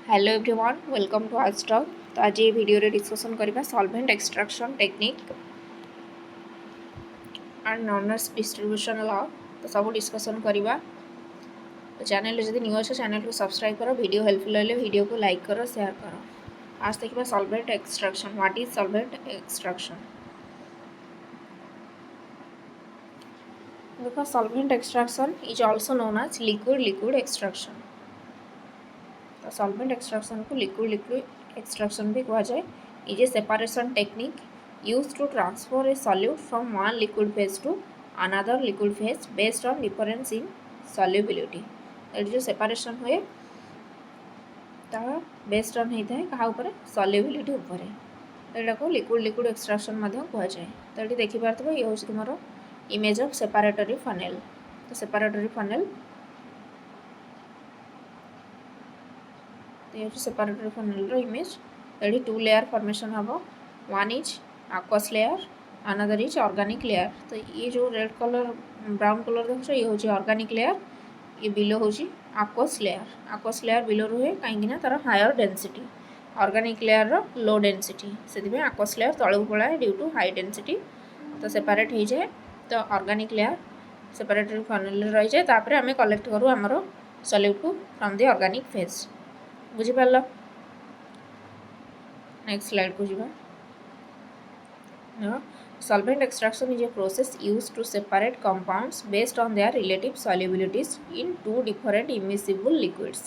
Hello everyone welcome to Aaj talk. तो आज ये वीडियो रे डिस्कशन करबा solvent extraction technique and Nernst distribution law. तो सब डिस्कशन करबा। तो चैनल जदि न्यू अच्छे चैनल को सब्सक्राइब करो, वीडियो हेल्पफुल लगे वीडियो को लाइक करो, शेयर करो। आज देखिए solvent extraction. What is solvent extraction? देखो solvent extraction is also known as liquid liquid extraction. तो सॉल्वेंट एक्सट्रैक्शन को लिक्विड लिक्विड एक्सट्रैक्शन भी कहा जाए। Is a separation technique used to transfer a solute from one liquid phase to another liquid phase based on difference in solubility। एट जो separation हुए based on होता है क्या ऊपर सल्युबिलिटी ऊपर एटा को लिक्विड लिक्विड एक्सट्रैक्शन कह जाए। तो ये देखिपार ये हूँ तुम इमेज ऑफ सेपरेटरी फनेल। तो सेपरेटरी फनेल ये सेपरेटरी फनेल इमेज। ये टू लेयर फॉर्मेशन हम। One is aqueous layer, another is organic layer. तो ये जो रेड कलर ब्राउन कलर देख ये हूँ ऑर्गेनिक लेयर, ये बिलो हूँ aqueous layer. aqueous layer below रुहे कहीं तार हायर डेंसिटी, ऑर्गेनिक लेयर रो लो डेंसिटी, से aqueous लेयर तलू पलाए ड्यू टू हाई डेंसिटी। तो सेपरेट हो जाए। तो ऑर्गेनिक लेयर सेपरेटरी फनेल रही जाए। तापर आम कलेक्ट करूँ आमर सॉल्यूट को फ्रॉम द ऑर्गेनिक फेज। बुझीपार? नेक्स्ट स्लाइड को जीवा। Solvent extraction is a process used to separate compounds based on their relative solubilities in two different immiscible liquids।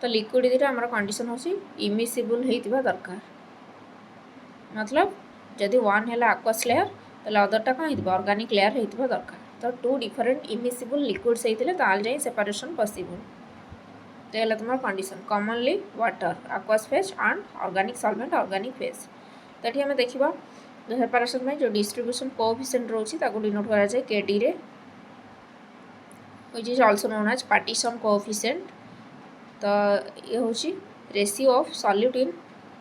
तो लिक्विड दुटा आमर कंडीशन होची इमिसिबल होइतिबा दरकार। मतलब जदि वन है aqueous लेयर तो अदरटा कौन होइतिबा ऑर्गेनिक लेयर होइतिबा दरकार। तो टू डिफरेंट इमिसिबल लिक्विड्स होइतिले ताल जाई सेपरेशन पॉसिबल। तो ये तुम condition commonly water aqueous phase and organic solvent organic phase. तो ये देखा सेपरेशन में जो डिस्ट्रीब्यूशन कोएफिशिएंट रोची ताको डिनोट करा जाए केडी रे, which is also known as partition coefficient. तो ये होची ratio of solute in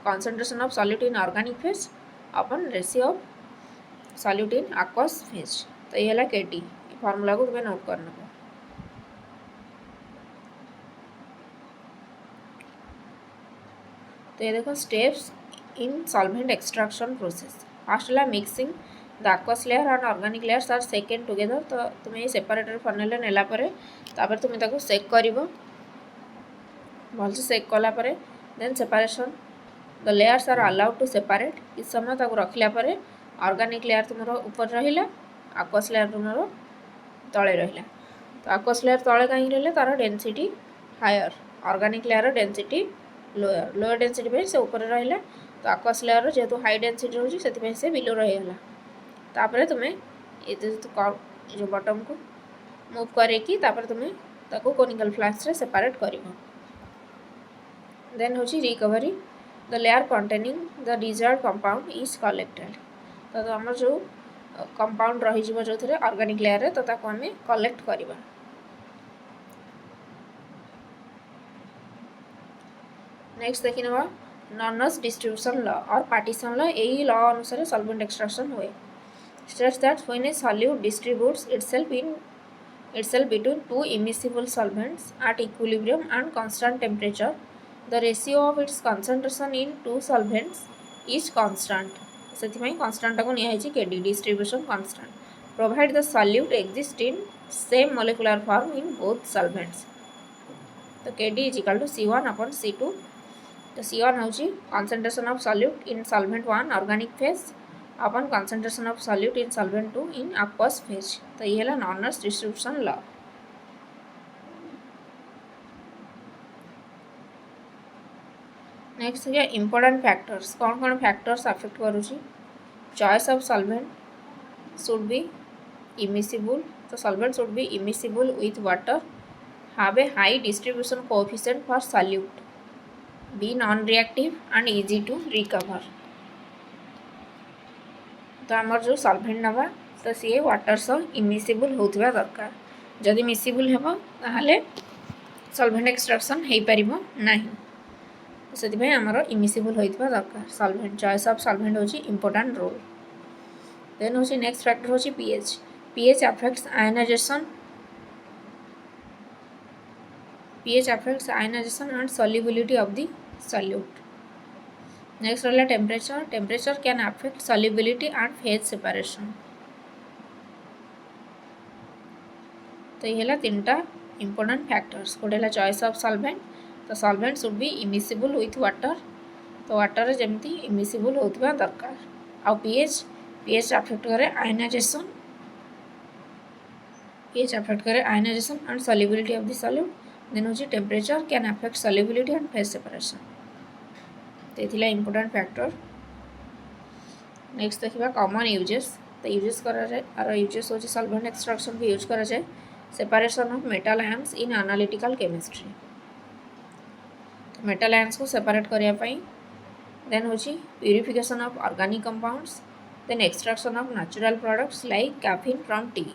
concentration of solute in organic phase अपन ratio of solute in aqueous phase. तो ये है केडी। फार्मूला को तुम्हें नोट करना। तो ये देखो steps in solvent extraction process. First है mixing the aqueous layer and organic layers are second together. तो तुम्हें ये सेपरेटर फनेल नेला तुम्हें ताको सेक कर भलसे सेक कलापर then separation the layers are allowed to separate. इस समय ताको रखला ऑर्गेनिक लेयर तुम ऊपर रहा, aqueous लेयर तुम तले रहा। तो aqueous लेयर तले कहीं रहा तार density higher, organic layer density lower. Lower density से ऊपर रहा। तो aqueous लेयर जेहेतु हाई डेंसिटी रोची से बिलो रहीगला। तापर तुम्हें ये जो बटम को मूव करके तुम्हें ताको कोनिकल फ्लास्क रे सेपरेट कर। देन होची recovery the layer containing the desired compound is collected. तो आम जो कंपाउंड रही जो थे ऑर्गेनिक लेयर रे तो ताको आम कलेक्ट करवा। नेक्स्ट देखी ना नॉनर्स डिस्ट्रीब्यूशन लॉ और पार्टीशन लॉ। यही लॉ अनुसार सॉल्वेंट एक्सट्रैक्शन हुए। States that when A solute distributes itself between two immiscible solvents at equilibrium and constant temperature, the ratio of its concentration in two solvents is constant। से constant को निया है KD distribution constant provide the solute exists in same molecular form in both solvents। तो KD is equal to C1 upon C2। तो C1 हूँ concentration of solute in solvent 1 organic phase upon concentration of solute in solvent 2 in aqueous phase। तो ये है Nernst distribution law. Next है important factors. कौन कौन factors affect करुँची? Choice of solvent should be immiscible. तो solvent should be immiscible with water, have a high distribution coefficient for solute, be non reactive and easy to recover. तो आमर जो solvent नवा तो सी water सह इमिसिबल होता दरकार। जदि मिसिबल हेबो ताहले सॉल्वेंट एक्सट्रैक्शन हो पार ना। से आमर इमिसिबल होता दरकार सॉल्वेंट। चॉइस ऑफ सॉल्वेंट होची इंपोर्टेंट रोल। देन होची नेक्स्ट फैक्टर होची PH. PH affects ionization. pH affects ionization and solubility of the solute. Next रहा temperature. Temperature can affect solubility and phase separation. तो ये तीन टा important factors. गोटे choice of solvent. तो solvent should be immiscible with water. तो water जमती immiscible होता दरकार. आउ pH affect करे ionization. pH affect करे ionization and solubility of the solute. Then होची temperature can affect solubility and phase separation. तो ये important factor. Next देखिबा common uses. तो यूजेस करा जाए आर यूजेस होची सॉल्वेंट एक्सट्रैक्शन भी यूज करा जाए separation of metal ions in analytical chemistry. Metal ions को सेपरेट करिया पई देन होची purification of organic compounds then extraction of natural products like caffeine from tea.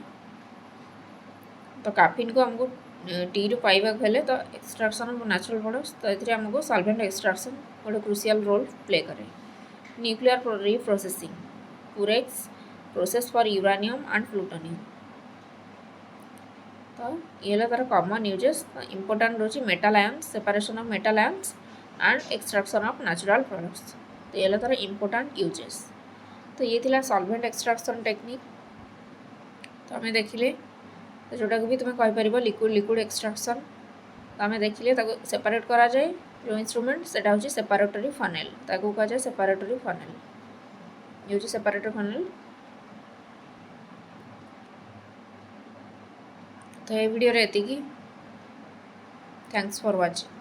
तो कैफीन को हमको टी रु पाइबा हेले तो एक्सट्रैक्शन ऑफ नेचुरल प्रोडक्ट्स तो एथिरे हमको सॉल्वेंट एक्सट्रैक्शन गोटे क्रुशियल रोल प्ले करे. Nuclear reprocessing PUREX process for uranium and plutonium. तो ये तार कॉमन यूजेस. इंपोर्टेंट रोची metal ions separation of metal ions and extraction of natural products. तो ये तार इंपोर्टेंट यूजेस. तो ये थिला सॉल्वेंट एक्सट्रैक्शन टेक्निक. तो आम देखिले तो जोटा भी तुम्हें कहीपर लिक्विड एक्सट्रैक्शन. तो आम देखिले सेपरेट करा जाए जो इंस्ट्रूमेंट सेटा होची सेपरेटरी फनेल. ताकू कहा जाए सेपरेटरी फनेल. ये होची सेपरेटरी फनेल. तो ये वीडियो एतिकी. Thanks for watching.